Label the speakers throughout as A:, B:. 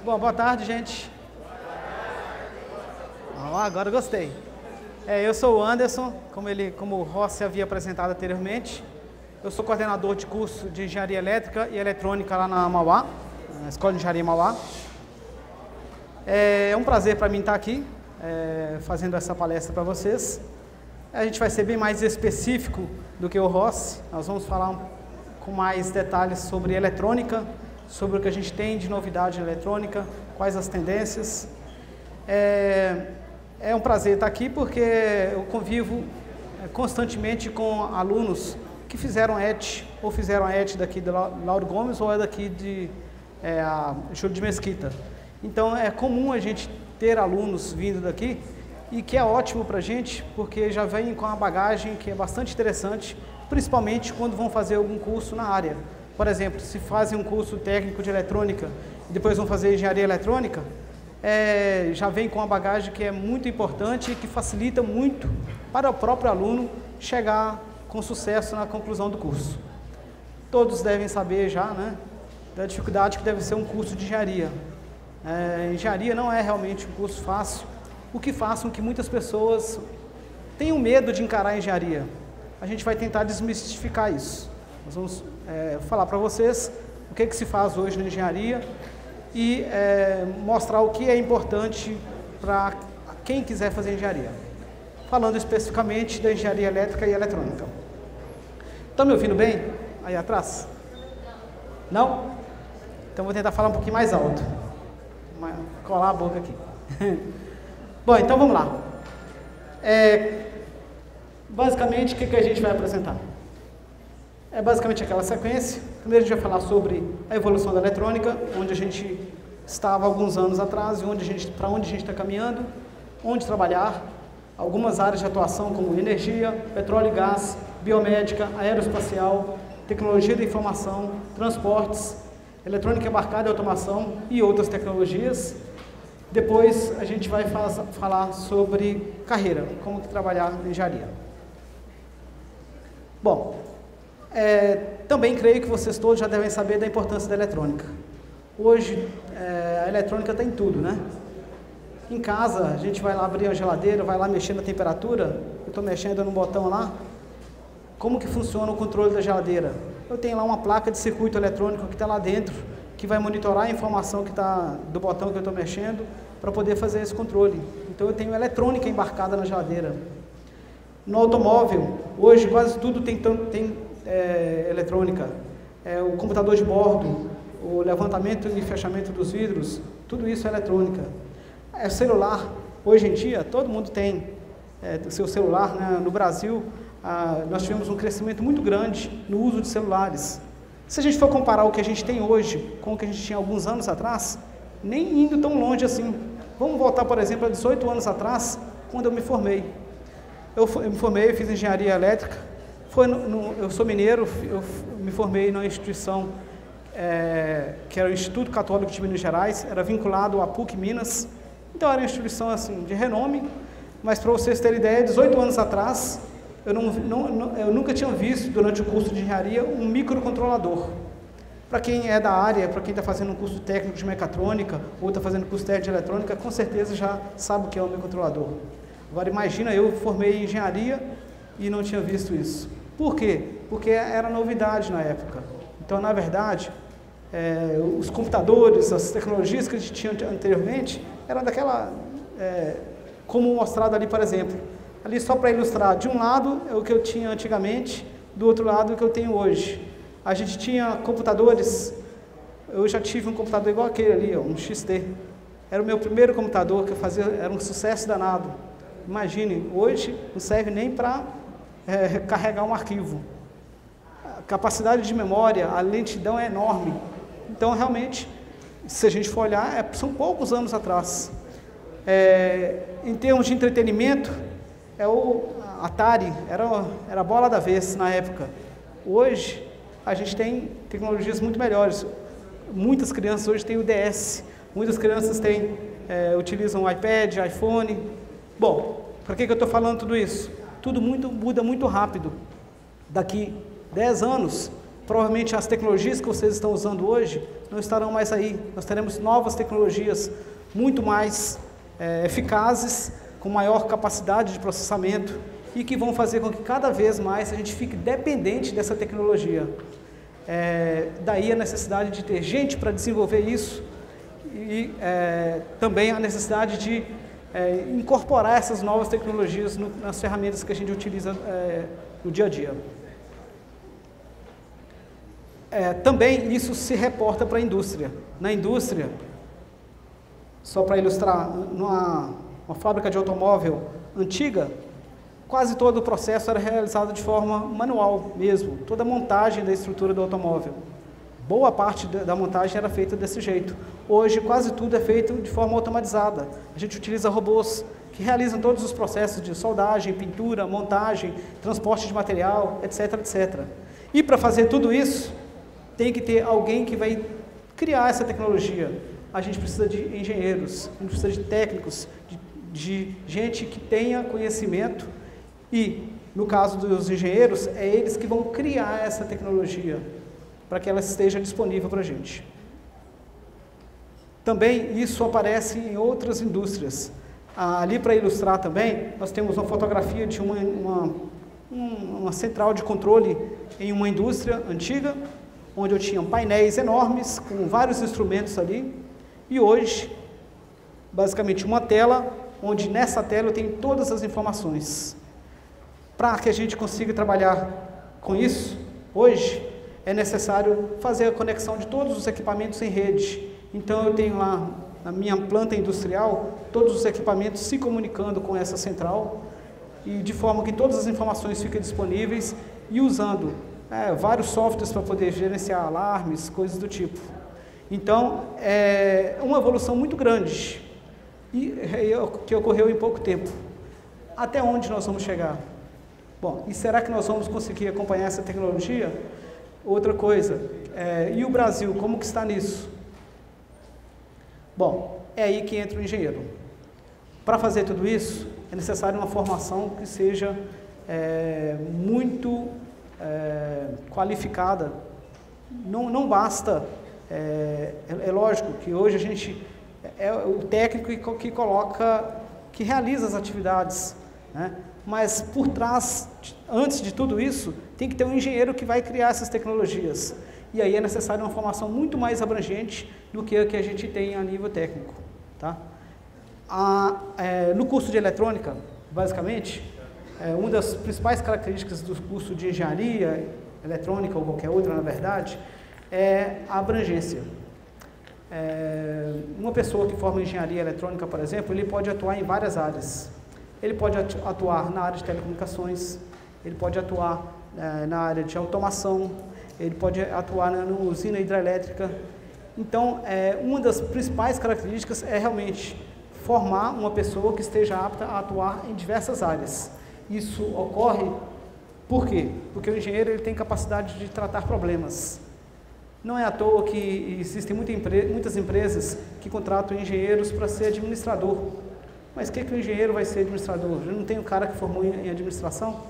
A: Bom, boa tarde, gente. Agora eu gostei. Eu sou o Anderson, como o Rossi havia apresentado anteriormente. Eu sou coordenador de curso de Engenharia Elétrica e Eletrônica lá na Mauá, na Escola de Engenharia Mauá. É um prazer para mim estar aqui, fazendo essa palestra para vocês. A gente vai ser bem mais específico do que o Rossi. Nós vamos falar com mais detalhes sobre eletrônica, sobre o que a gente tem de novidade em eletrônica, quais as tendências. É um prazer estar aqui porque eu convivo constantemente com alunos que fizeram ET, ou fizeram a ET daqui de Lauro Gomes, ou daqui de Júlio de Mesquita. Então é comum a gente ter alunos vindo daqui, e que é ótimo para a gente, porque já vem com uma bagagem que é bastante interessante, principalmente quando vão fazer algum curso na área. Por exemplo, se fazem um curso técnico de eletrônica e depois vão fazer engenharia eletrônica, já vem com uma bagagem que é muito importante e que facilita muito para o próprio aluno chegar com sucesso na conclusão do curso. Todos devem saber já, né, da dificuldade que deve ser um curso de engenharia. Engenharia não é realmente um curso fácil, o que faz com que muitas pessoas tenham medo de encarar a engenharia. A gente vai tentar desmistificar isso. Nós vamos falar para vocês o que se faz hoje na engenharia e mostrar o que é importante para quem quiser fazer engenharia. Falando especificamente da engenharia elétrica e eletrônica. Estão me ouvindo bem? Aí atrás? Não? Então vou tentar falar um pouquinho mais alto. Colar a boca aqui. Bom, então vamos lá. Basicamente, o que a gente vai apresentar? É basicamente aquela sequência. Primeiro a gente vai falar sobre a evolução da eletrônica, onde a gente estava alguns anos atrás e para onde a gente está caminhando, onde trabalhar, algumas áreas de atuação como energia, petróleo e gás, biomédica, aeroespacial, tecnologia da informação, transportes, eletrônica embarcada e automação e outras tecnologias. Depois a gente vai falar sobre carreira, como trabalhar na engenharia. Bom, também creio que vocês todos já devem saber da importância da eletrônica. Hoje a eletrônica está em tudo, né? Em casa a gente vai lá abrir a geladeira, vai lá mexer na temperatura, eu estou mexendo no botão lá. Como que funciona o controle da geladeira? Eu tenho lá uma placa de circuito eletrônico que está lá dentro, que vai monitorar a informação que está do botão que eu estou mexendo, para poder fazer esse controle. Então eu tenho eletrônica embarcada na geladeira. No automóvel, hoje quase tudo tem eletrônica. O computador de bordo, o levantamento e fechamento dos vidros, tudo isso é eletrônica. Celular, hoje em dia todo mundo tem o seu celular, né? No Brasil, nós tivemos um crescimento muito grande no uso de celulares. Se a gente for comparar o que a gente tem hoje com o que a gente tinha alguns anos atrás, nem indo tão longe assim. Vamos voltar, por exemplo, a 18 anos atrás, quando eu me formei. Eu me formei, fiz engenharia elétrica, eu sou mineiro, eu me formei numa instituição que era o Instituto Católico de Minas Gerais, era vinculado à PUC Minas, então era uma instituição assim, de renome, mas para vocês terem ideia, 18 anos atrás, eu nunca tinha visto, durante o curso de engenharia, um microcontrolador. Para quem é da área, para quem está fazendo um curso técnico de mecatrônica, ou está fazendo curso técnico de eletrônica, com certeza já sabe o que é um microcontrolador. Agora imagina, eu formei em engenharia e não tinha visto isso. Por quê? Porque era novidade na época. Então, na verdade, os computadores, as tecnologias que a gente tinha anteriormente, eram daquela, como mostrado ali, por exemplo. Ali só para ilustrar, de um lado é o que eu tinha antigamente, do outro lado é o que eu tenho hoje. A gente tinha computadores, eu já tive um computador igual aquele ali, um XT. Era o meu primeiro computador que eu fazia, era um sucesso danado. Imagine, hoje não serve nem para carregar um arquivo. A capacidade de memória, a lentidão é enorme. Então, realmente, se a gente for olhar, são poucos anos atrás. Em termos de entretenimento, o Atari era a bola da vez na época. Hoje, a gente tem tecnologias muito melhores. Muitas crianças hoje têm o DS, muitas crianças utilizam o iPad, iPhone. Bom, para que eu estou falando tudo isso? Tudo muda muito rápido. Daqui 10 anos, provavelmente as tecnologias que vocês estão usando hoje não estarão mais aí. Nós teremos novas tecnologias muito mais eficazes, com maior capacidade de processamento e que vão fazer com que cada vez mais a gente fique dependente dessa tecnologia. Daí a necessidade de ter gente para desenvolver isso e também a necessidade de incorporar essas novas tecnologias nas ferramentas que a gente utiliza no dia a dia. Também isso se reporta para a indústria. Na indústria, só para ilustrar, uma fábrica de automóvel antiga, quase todo o processo era realizado de forma manual mesmo, toda a montagem da estrutura do automóvel. Boa parte da montagem era feita desse jeito. Hoje, quase tudo é feito de forma automatizada. A gente utiliza robôs que realizam todos os processos de soldagem, pintura, montagem, transporte de material, etc, etc. E para fazer tudo isso, tem que ter alguém que vai criar essa tecnologia. A gente precisa de engenheiros, a gente precisa de técnicos, de gente que tenha conhecimento e, no caso dos engenheiros, é eles que vão criar essa tecnologia para que ela esteja disponível para a gente. Também isso aparece em outras indústrias. Ali, para ilustrar também, nós temos uma fotografia de uma central de controle em uma indústria antiga, onde eu tinha painéis enormes, com vários instrumentos ali, e hoje, basicamente uma tela, onde nessa tela eu tenho todas as informações. Para que a gente consiga trabalhar com isso, hoje, é necessário fazer a conexão de todos os equipamentos em rede. Então, eu tenho lá, na minha planta industrial, todos os equipamentos se comunicando com essa central, e de forma que todas as informações fiquem disponíveis, e usando vários softwares para poder gerenciar alarmes, coisas do tipo. Então, é uma evolução muito grande, e que ocorreu em pouco tempo. Até onde nós vamos chegar? Bom, e será que nós vamos conseguir acompanhar essa tecnologia? Outra coisa, e o Brasil, como que está nisso? Bom, é aí que entra o engenheiro. Para fazer tudo isso, é necessário uma formação que seja muito qualificada. Não basta, é lógico que hoje a gente é o técnico que realiza as atividades, né? Mas por trás, antes de tudo isso, tem que ter um engenheiro que vai criar essas tecnologias. E aí é necessário uma formação muito mais abrangente do que a que a gente tem a nível técnico. Tá? No curso de eletrônica, basicamente, uma das principais características do curso de engenharia, eletrônica ou qualquer outra, na verdade, é a abrangência. Uma pessoa que forma engenharia eletrônica, por exemplo, ele pode atuar em várias áreas. Ele pode atuar na área de telecomunicações, ele pode atuar na área de automação, ele pode atuar na usina hidrelétrica. Então, uma das principais características é realmente formar uma pessoa que esteja apta a atuar em diversas áreas. Isso ocorre por quê? Porque o engenheiro ele tem capacidade de tratar problemas. Não é à toa que existem muitas empresas que contratam engenheiros para ser administrador. Mas o que o engenheiro vai ser administrador? Eu não tenho um cara que formou em administração?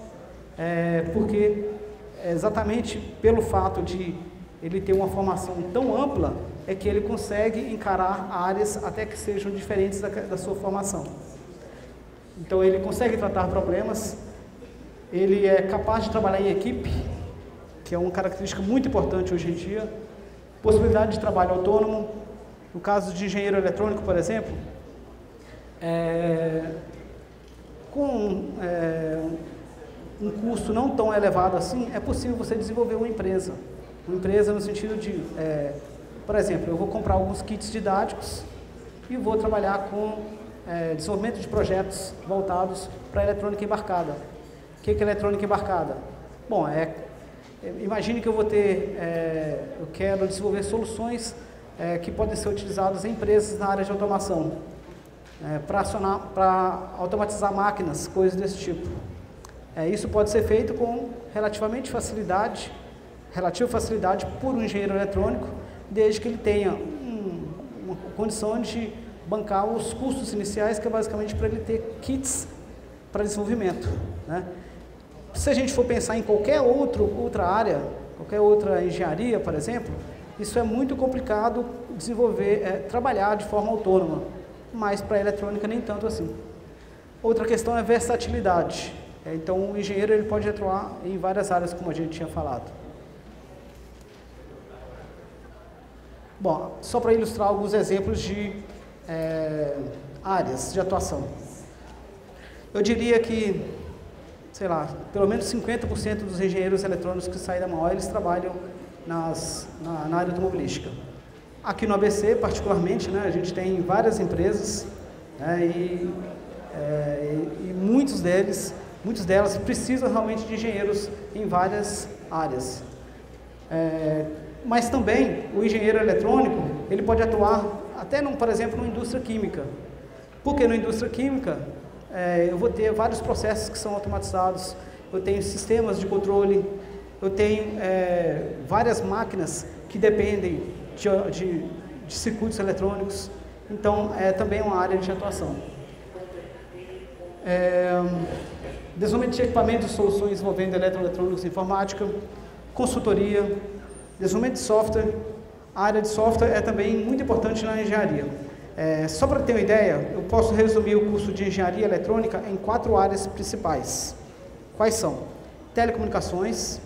A: Porque exatamente pelo fato de ele ter uma formação tão ampla, é que ele consegue encarar áreas até que sejam diferentes da sua formação. Então ele consegue tratar problemas, ele é capaz de trabalhar em equipe, que é uma característica muito importante hoje em dia, possibilidade de trabalho autônomo. No caso de engenheiro eletrônico, por exemplo, com um custo não tão elevado assim, é possível você desenvolver uma empresa no sentido de, por exemplo, eu vou comprar alguns kits didáticos e vou trabalhar com desenvolvimento de projetos voltados para a eletrônica embarcada. O que é eletrônica embarcada? Bom, imagine que eu eu quero desenvolver soluções que podem ser utilizadas em empresas na área de automação, para automatizar máquinas, coisas desse tipo. Isso pode ser feito com relativa facilidade por um engenheiro eletrônico, desde que ele tenha uma condição de bancar os custos iniciais, que é basicamente para ele ter kits para desenvolvimento, né? Se a gente for pensar em qualquer outra área, qualquer outra engenharia, por exemplo, Isso é muito complicado desenvolver, trabalhar de forma autônoma, mas para a eletrônica nem tanto assim. Outra questão é versatilidade. Então, o engenheiro ele pode atuar em várias áreas, como a gente tinha falado. Bom, só para ilustrar alguns exemplos de áreas de atuação. Eu diria que, sei lá, pelo menos 50% dos engenheiros eletrônicos que saem da Mauá, eles trabalham na área automobilística. Aqui no ABC, particularmente, né, a gente tem várias empresas, né, e muitas delas precisam realmente de engenheiros em várias áreas. Mas também o engenheiro eletrônico, ele pode atuar até, por exemplo, na indústria química. Porque na indústria química, eu vou ter vários processos que são automatizados, eu tenho sistemas de controle, eu tenho várias máquinas que dependem de circuitos eletrônicos, então é também uma área de atuação. Desenvolvimento de equipamentos e soluções envolvendo eletroeletrônicos e informática, consultoria, desenvolvimento de software. A área de software é também muito importante na engenharia. Só para ter uma ideia, eu posso resumir o curso de engenharia eletrônica em 4 áreas principais. Quais são? Telecomunicações.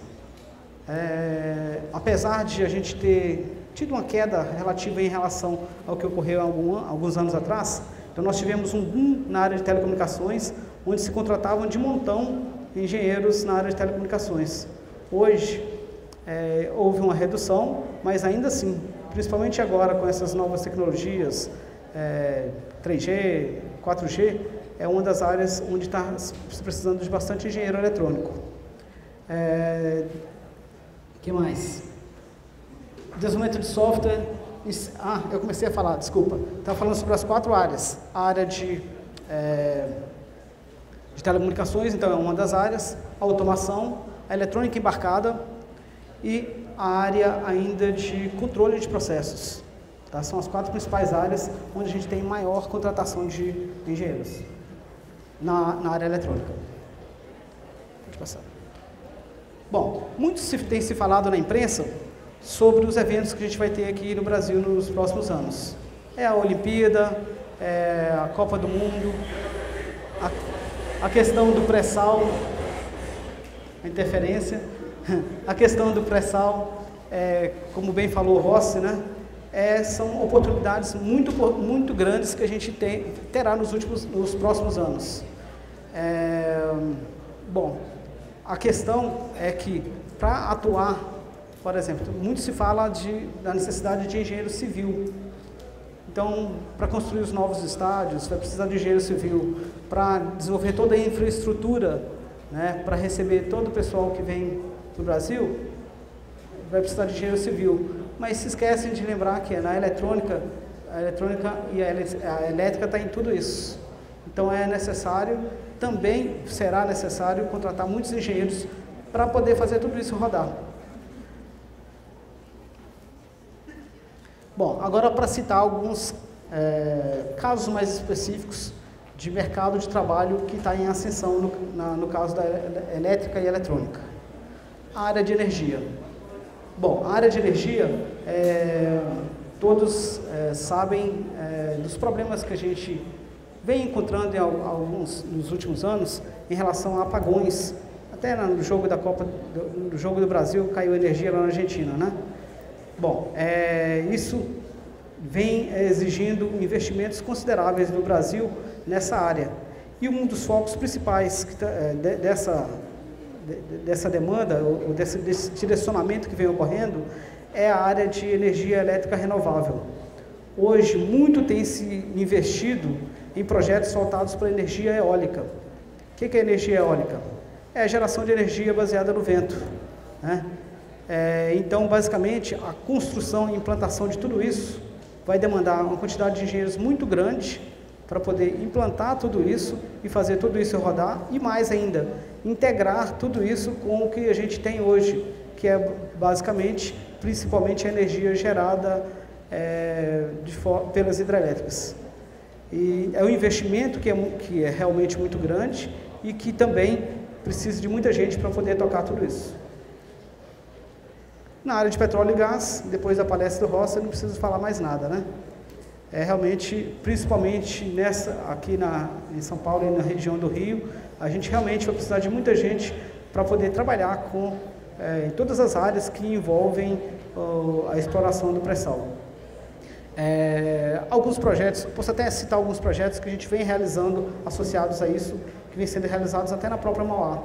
A: Apesar de a gente ter tido uma queda relativa em relação ao que ocorreu alguns anos atrás, então nós tivemos um boom na área de telecomunicações, onde se contratavam de montão engenheiros na área de telecomunicações. Hoje, houve uma redução, mas ainda assim, principalmente agora com essas novas tecnologias, 3G, 4G, é uma das áreas onde está se precisando de bastante engenheiro eletrônico. Que mais? Desenvolvimento de software. Eu comecei a falar, desculpa. Estava falando sobre as 4 áreas. A área de telecomunicações, então é uma das áreas. A automação, a eletrônica embarcada e a área ainda de controle de processos. Tá? São as 4 principais áreas onde a gente tem maior contratação de engenheiros na área eletrônica. Pode passar. Bom, muito tem se falado na imprensa sobre os eventos que a gente vai ter aqui no Brasil nos próximos anos. A Olimpíada, a Copa do Mundo, a questão do pré-sal, a interferência, a questão do pré-sal, como bem falou o Rossi, né? São oportunidades muito grandes que a gente terá nos próximos anos. Bom, a questão é que, para atuar, por exemplo, muito se fala da necessidade de engenheiro civil. Então, para construir os novos estádios, vai precisar de engenheiro civil. Para desenvolver toda a infraestrutura, né, para receber todo o pessoal que vem do Brasil, vai precisar de engenheiro civil. Mas se esquecem de lembrar que na eletrônica, a eletrônica e a elétrica está em tudo isso. Então, também será necessário contratar muitos engenheiros para poder fazer tudo isso rodar. Bom, agora para citar alguns casos mais específicos de mercado de trabalho que está em ascensão no caso da elétrica e eletrônica. A área de energia. Bom, a área de energia, todos sabem dos problemas que a gente vem encontrando nos últimos anos em relação a apagões. Até no jogo da Copa, no jogo do Brasil, caiu energia lá na Argentina, né? Bom, isso vem exigindo investimentos consideráveis no Brasil nessa área. E um dos focos principais dessa demanda, ou desse direcionamento que vem ocorrendo, é a área de energia elétrica renovável. Hoje, muito tem se investido em projetos voltados para a energia eólica. O que é energia eólica? É a geração de energia baseada no vento, né? Então, basicamente, a construção e implantação de tudo isso vai demandar uma quantidade de engenheiros muito grande para poder implantar tudo isso e fazer tudo isso rodar, e mais ainda, integrar tudo isso com o que a gente tem hoje, que é basicamente, principalmente a energia gerada pelas hidrelétricas. E é um investimento que é realmente muito grande e que também precisa de muita gente para poder tocar tudo isso. Na área de petróleo e gás, depois da palestra do Rossi, eu não preciso falar mais nada, né? Realmente, principalmente aqui em São Paulo e na região do Rio, a gente realmente vai precisar de muita gente para poder trabalhar em todas as áreas que envolvem a exploração do pré-sal. Alguns projetos, posso até citar alguns projetos que a gente vem realizando associados a isso, que vem sendo realizados até na própria Mauá.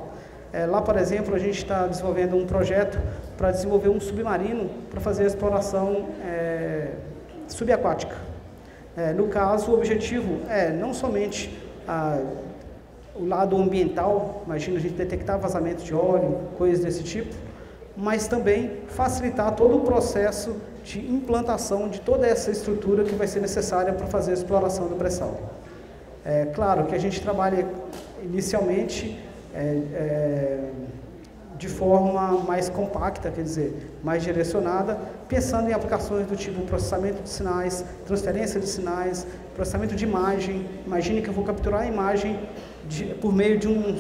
A: Lá, por exemplo, a gente está desenvolvendo um projeto para desenvolver um submarino para fazer a exploração subaquática. No caso, o objetivo é não somente o lado ambiental, imagina a gente detectar vazamento de óleo, coisas desse tipo, mas também facilitar todo o processo de implantação de toda essa estrutura que vai ser necessária para fazer a exploração do pré-sal. Claro que a gente trabalha inicialmente de forma mais compacta, quer dizer, mais direcionada, pensando em aplicações do tipo processamento de sinais, transferência de sinais, processamento de imagem. Imagine que eu vou capturar a imagem por meio de um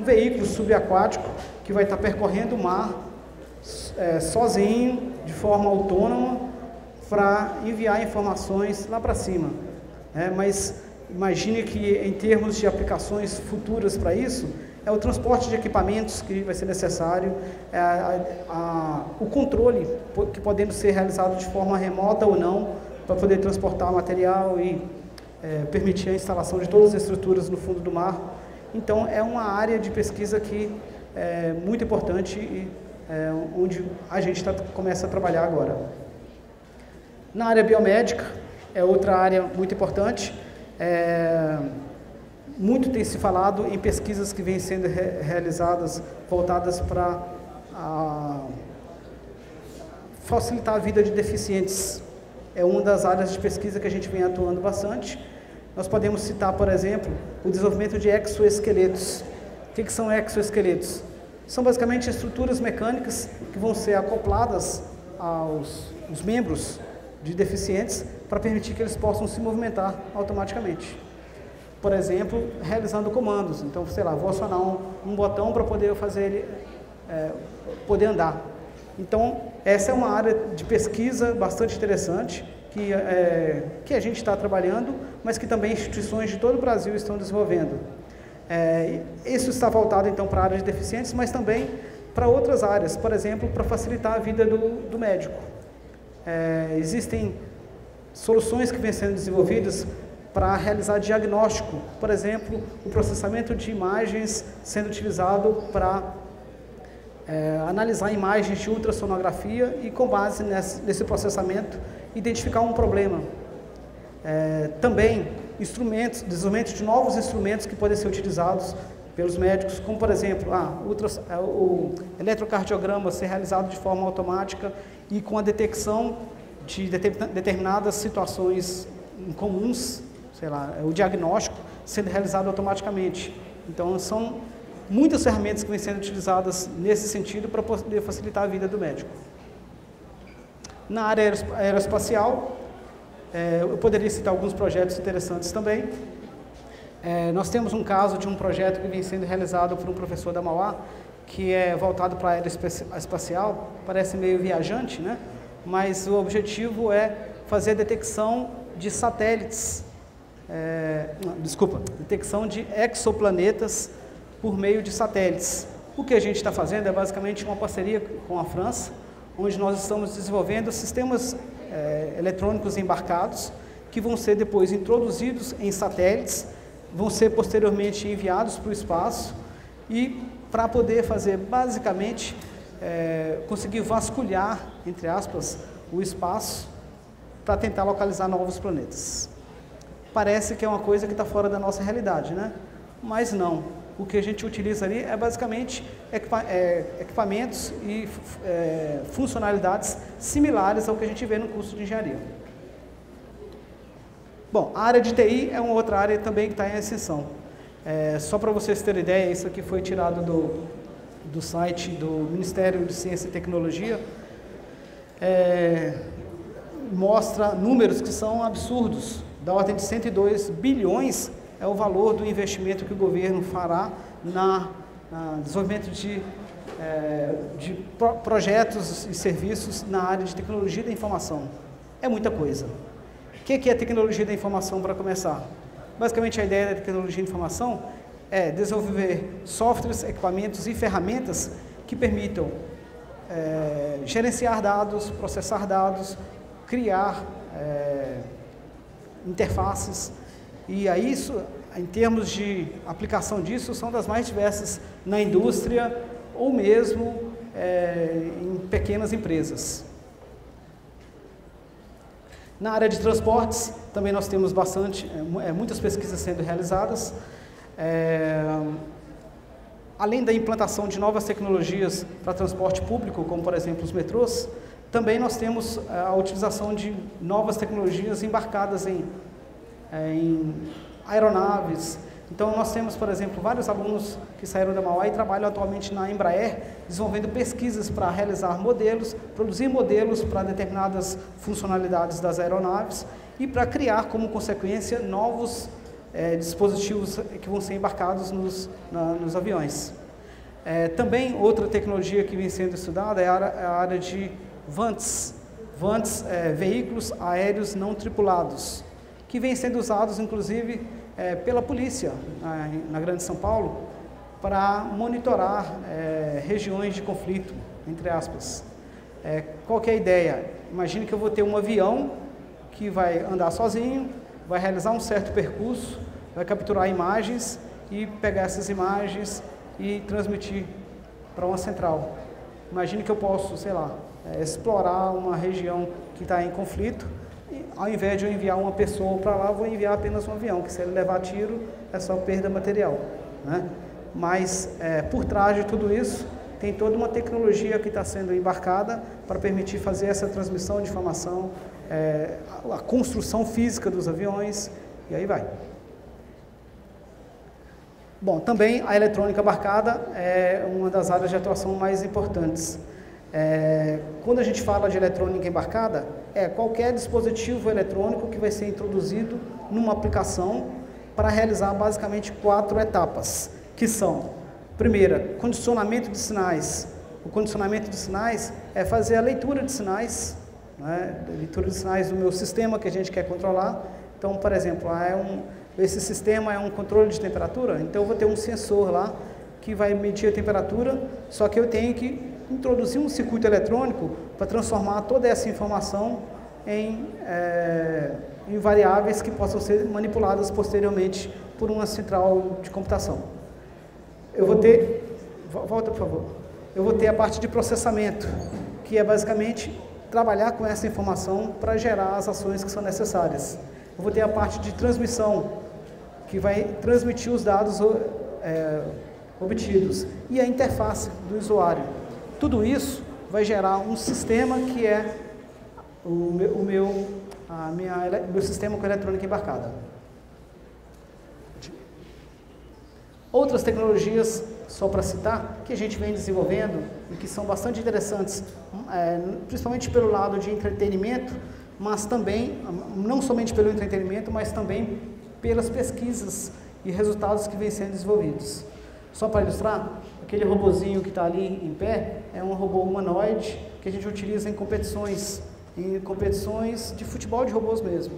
A: veículo subaquático que vai estar percorrendo o mar sozinho, de forma autônoma, para enviar informações lá para cima. Mas imagine que, em termos de aplicações futuras para isso, o transporte de equipamentos que vai ser necessário, o controle que podendo ser realizado de forma remota ou não, para poder transportar material e permitir a instalação de todas as estruturas no fundo do mar. Então, é uma área de pesquisa que é muito importante e onde a gente começa a trabalhar agora. Na área biomédica, é outra área muito importante. Muito tem se falado em pesquisas que vêm sendo realizadas, voltadas para facilitar a vida de deficientes. É uma das áreas de pesquisa que a gente vem atuando bastante. Nós podemos citar, por exemplo, o desenvolvimento de exoesqueletos. O que são exoesqueletos? São basicamente estruturas mecânicas que vão ser acopladas aos membros de deficientes para permitir que eles possam se movimentar automaticamente. Por exemplo, realizando comandos. Então, sei lá, vou acionar um botão para poder fazer ele poder andar. Então, essa é uma área de pesquisa bastante interessante que a gente está trabalhando, mas que também instituições de todo o Brasil estão desenvolvendo. Isso está voltado, então, para a área de deficientes, mas também para outras áreas, por exemplo, para facilitar a vida do médico. Existem soluções que vêm sendo desenvolvidas para realizar diagnóstico, por exemplo, o processamento de imagens sendo utilizado para analisar imagens de ultrassonografia e, com base nesse processamento, identificar um problema. Também desenvolvimento de novos instrumentos que podem ser utilizados pelos médicos, como, por exemplo, o eletrocardiograma ser realizado de forma automática e com a detecção de determinadas situações incomuns, sei lá, o diagnóstico sendo realizado automaticamente. Então, são muitas ferramentas que vêm sendo utilizadas nesse sentido para poder facilitar a vida do médico. Na área aeroespacial, eu poderia citar alguns projetos interessantes também. Nós temos um caso de um projeto que vem sendo realizado por um professor da Mauá, que é voltado para a aeroespacial, parece meio viajante, né? Mas o objetivo é fazer a detecção de satélites, detecção de exoplanetas por meio de satélites. O que a gente está fazendo é basicamente uma parceria com a França, onde nós estamos desenvolvendo sistemas eletrônicos embarcados, que vão ser depois introduzidos em satélites, vão ser posteriormente enviados para o espaço e para poder fazer basicamente, conseguir vasculhar, entre aspas, o espaço para tentar localizar novos planetas. Parece que é uma coisa que está fora da nossa realidade, né? Mas não. O que a gente utiliza ali é basicamente equipamentos e funcionalidades similares ao que a gente vê no curso de engenharia. Bom, a área de TI é uma outra área também que está em ascensão. Só para vocês terem ideia, isso aqui foi tirado do site do Ministério de Ciência e Tecnologia. Mostra números que são absurdos, da ordem de 102 bilhões é o valor do investimento que o governo fará no desenvolvimento de de projetos e serviços na área de tecnologia da informação. É muita coisa. O que é tecnologia da informação, para começar? Basicamente, a ideia da tecnologia da informação é desenvolver softwares, equipamentos e ferramentas que permitam gerenciar dados, processar dados, criar interfaces. E aí, isso, em termos de aplicação disso, são das mais diversas na indústria ou mesmo em pequenas empresas. Na área de transportes, também nós temos muitas pesquisas sendo realizadas. Além da implantação de novas tecnologias para transporte público, como por exemplo os metrôs, também nós temos a utilização de novas tecnologias embarcadas em aeronaves. Então nós temos, por exemplo, vários alunos que saíram da Mauá e trabalham atualmente na Embraer, desenvolvendo pesquisas para realizar modelos, produzir modelos para determinadas funcionalidades das aeronaves e para criar, como consequência, novos dispositivos que vão ser embarcados nos aviões. Também outra tecnologia que vem sendo estudada é a área de VANTs, veículos aéreos não tripulados, que vem sendo usados, inclusive, pela polícia na Grande São Paulo para monitorar regiões de conflito, entre aspas. Qual que é a ideia? Imagine que eu vou ter um avião que vai andar sozinho, vai realizar um certo percurso, vai capturar imagens e pegar essas imagens e transmitir para uma central. Imagine que eu posso, sei lá, explorar uma região que está em conflito, e ao invés de eu enviar uma pessoa para lá, eu vou enviar apenas um avião, que se ele levar tiro, é só perda material, né? Mas, por trás de tudo isso, tem toda uma tecnologia que está sendo embarcada para permitir fazer essa transmissão de informação, a construção física dos aviões, e aí vai. Bom, também a eletrônica embarcada é uma das áreas de atuação mais importantes. Quando a gente fala de eletrônica embarcada, qualquer dispositivo eletrônico que vai ser introduzido numa aplicação para realizar basicamente 4 etapas, que são, primeira, condicionamento de sinais. O condicionamento de sinais é fazer a leitura de sinais, né, leitura de sinais do meu sistema que a gente quer controlar. Então, por exemplo, esse sistema é um controle de temperatura, então eu vou ter um sensor lá que vai medir a temperatura, só que eu tenho que introduzir um circuito eletrônico para transformar toda essa informação em variáveis que possam ser manipuladas posteriormente por uma central de computação. Eu vou ter, volta por favor, eu vou ter a parte de processamento, que é basicamente trabalhar com essa informação para gerar as ações que são necessárias. Eu vou ter a parte de transmissão, que vai transmitir os dados obtidos, e a interface do usuário. Tudo isso vai gerar um sistema que é o meu sistema com eletrônica embarcada. Outras tecnologias, só para citar, que a gente vem desenvolvendo e que são bastante interessantes, principalmente pelo lado de entretenimento, mas também, não somente pelo entretenimento, mas também pelas pesquisas e resultados que vêm sendo desenvolvidos. Só para ilustrar, aquele robozinho que está ali em pé é um robô humanoide que a gente utiliza em competições de futebol de robôs mesmo.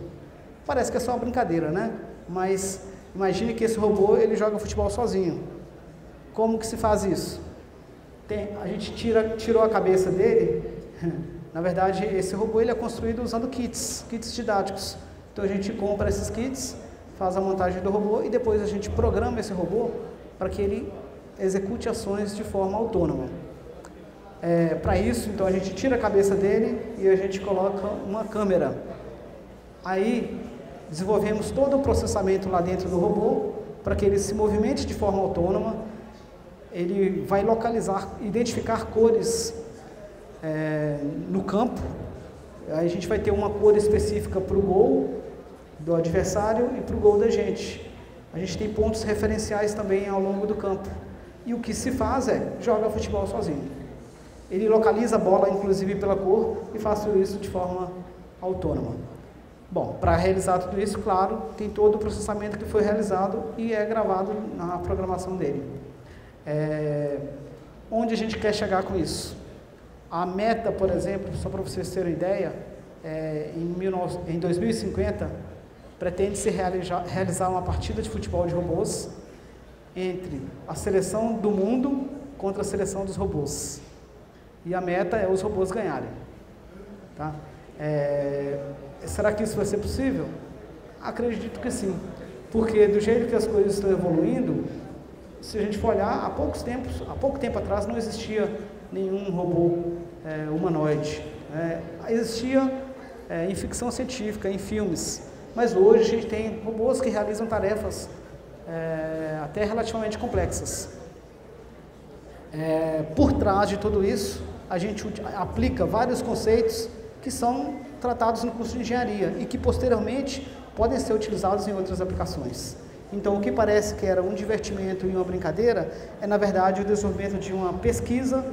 A: Parece que é só uma brincadeira, né? Mas imagine que esse robô ele joga futebol sozinho. Como que se faz isso? A gente tirou a cabeça dele. Na verdade, esse robô ele é construído usando kits didáticos. Então a gente compra esses kits, faz a montagem do robô e depois a gente programa esse robô para que ele execute ações de forma autônoma. Para isso, então, a gente tira a cabeça dele e a gente coloca uma câmera. Aí, desenvolvemos todo o processamento lá dentro do robô para que ele se movimente de forma autônoma. Ele vai localizar, identificar cores no campo. Aí a gente vai ter uma cor específica para o gol do adversário e para o gol da gente. A gente tem pontos referenciais também ao longo do campo. E o que se faz joga futebol sozinho. Ele localiza a bola, inclusive, pela cor e faz isso de forma autônoma. Bom, para realizar tudo isso, claro, tem todo o processamento que foi realizado e é gravado na programação dele. onde a gente quer chegar com isso? A meta, por exemplo, só para vocês terem ideia, em 2050, pretende-se realizar uma partida de futebol de robôs entre a seleção do mundo contra a seleção dos robôs. E a meta é os robôs ganharem. Tá? Será que isso vai ser possível? Acredito que sim. Porque do jeito que as coisas estão evoluindo, se a gente for olhar, há pouco tempo atrás não existia nenhum robô humanoide. Existia em ficção científica, em filmes. Mas hoje a gente tem robôs que realizam tarefas até relativamente complexas. Por trás de tudo isso, a gente aplica vários conceitos que são tratados no curso de engenharia e que posteriormente podem ser utilizados em outras aplicações. Então, o que parece que era um divertimento e uma brincadeira é, na verdade, o desenvolvimento de uma pesquisa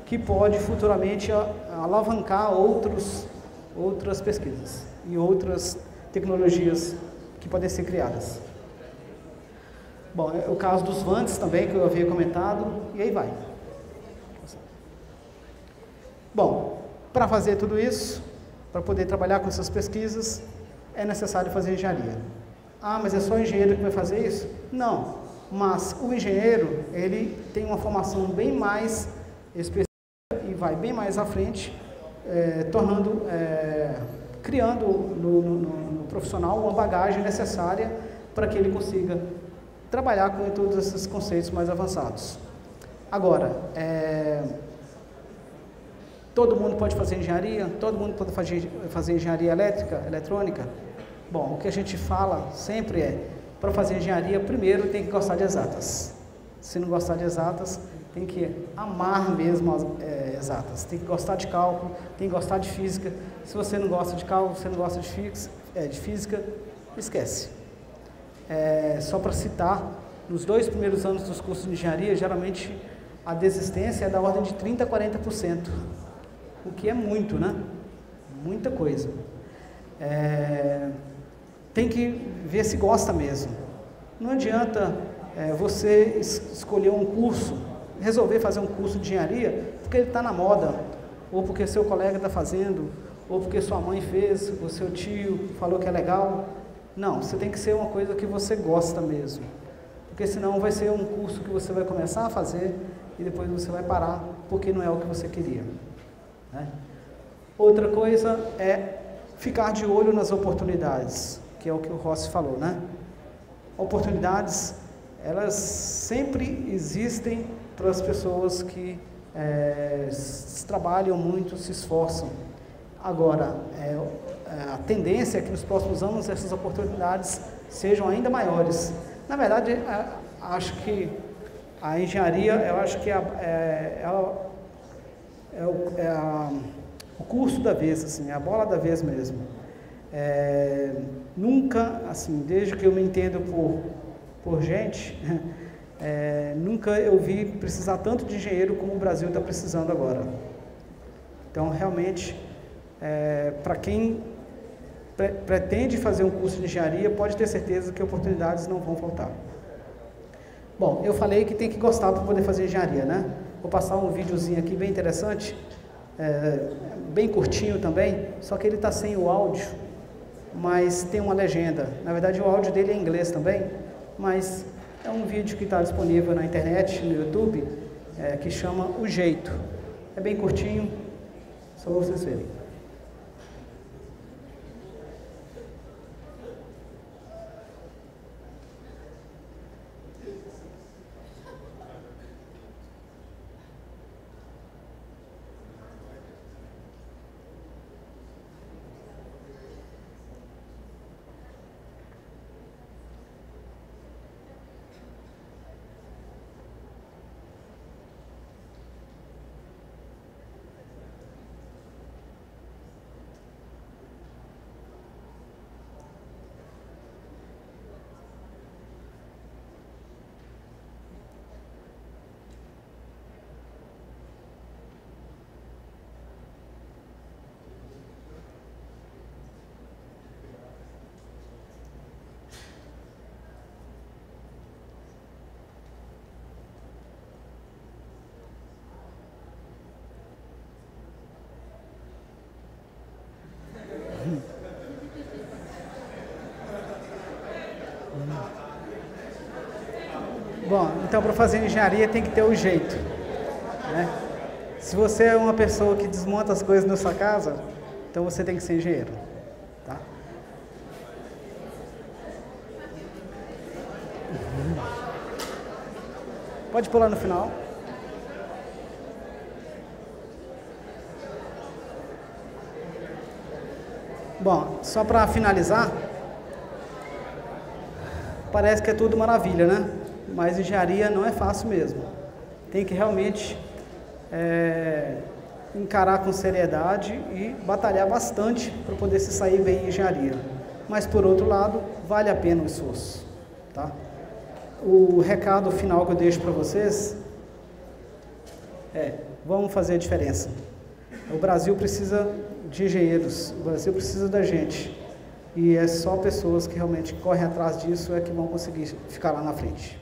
A: que pode futuramente alavancar outras pesquisas e outras tecnologias que podem ser criadas. Bom, é o caso dos VANTs também, que eu havia comentado, e aí vai. Bom, para fazer tudo isso, para poder trabalhar com essas pesquisas, é necessário fazer engenharia. Ah, mas é só o engenheiro que vai fazer isso? Não, mas o engenheiro, ele tem uma formação bem mais específica e vai bem mais à frente, criando no profissional uma bagagem necessária para que ele consiga trabalhar com todos esses conceitos mais avançados. Agora, todo mundo pode fazer engenharia? Todo mundo pode fazer engenharia elétrica, eletrônica? Bom, o que a gente fala sempre para fazer engenharia, primeiro tem que gostar de exatas. Se não gostar de exatas, tem que amar mesmo as exatas. Tem que gostar de cálculo, tem que gostar de física. Se você não gosta de cálculo, você não gosta de física, esquece. Só para citar, nos 2 primeiros anos dos cursos de engenharia, geralmente a desistência é da ordem de 30% a 40%, o que é muito, né? Muita coisa. Tem que ver se gosta mesmo. Não adianta você escolher um curso, resolver fazer um curso de engenharia, porque ele está na moda, ou porque seu colega está fazendo, ou porque sua mãe fez, ou seu tio falou que é legal. Não, você tem que ser uma coisa que você gosta mesmo, porque senão vai ser um curso que você vai começar a fazer e depois você vai parar, porque não é o que você queria. Né? Outra coisa é ficar de olho nas oportunidades, que é o que o Rossi falou, né? Oportunidades, elas sempre existem para as pessoas que trabalham muito, se esforçam. Agora, a tendência é que nos próximos anos essas oportunidades sejam ainda maiores. Na verdade, acho que a engenharia, eu acho que o curso da vez, assim, é a bola da vez mesmo. Nunca, assim, desde que eu me entendo por gente, nunca eu vi precisar tanto de engenheiro como o Brasil está precisando agora. Então, realmente, para quem pretende fazer um curso de engenharia, pode ter certeza que oportunidades não vão faltar. Bom, eu falei que tem que gostar para poder fazer engenharia, né? Vou passar um videozinho aqui bem interessante, bem curtinho também, só que ele está sem o áudio, mas tem uma legenda. Na verdade, o áudio dele é em inglês também, mas é um vídeo que está disponível na internet, no YouTube, que chama O Jeito. É bem curtinho, só para vocês verem. Bom, então para fazer engenharia tem que ter o jeito, né? Se você é uma pessoa que desmonta as coisas na sua casa, então você tem que ser engenheiro, tá? Pode pular no final. Bom, só para finalizar, parece que é tudo maravilha, né? Mas engenharia não é fácil mesmo. Tem que realmente encarar com seriedade e batalhar bastante para poder se sair bem em engenharia. Mas, por outro lado, vale a pena o esforço, tá? O recado final que eu deixo para vocês vamos fazer a diferença. O Brasil precisa de engenheiros, o Brasil precisa da gente. E é só pessoas que realmente correm atrás disso que vão conseguir ficar lá na frente.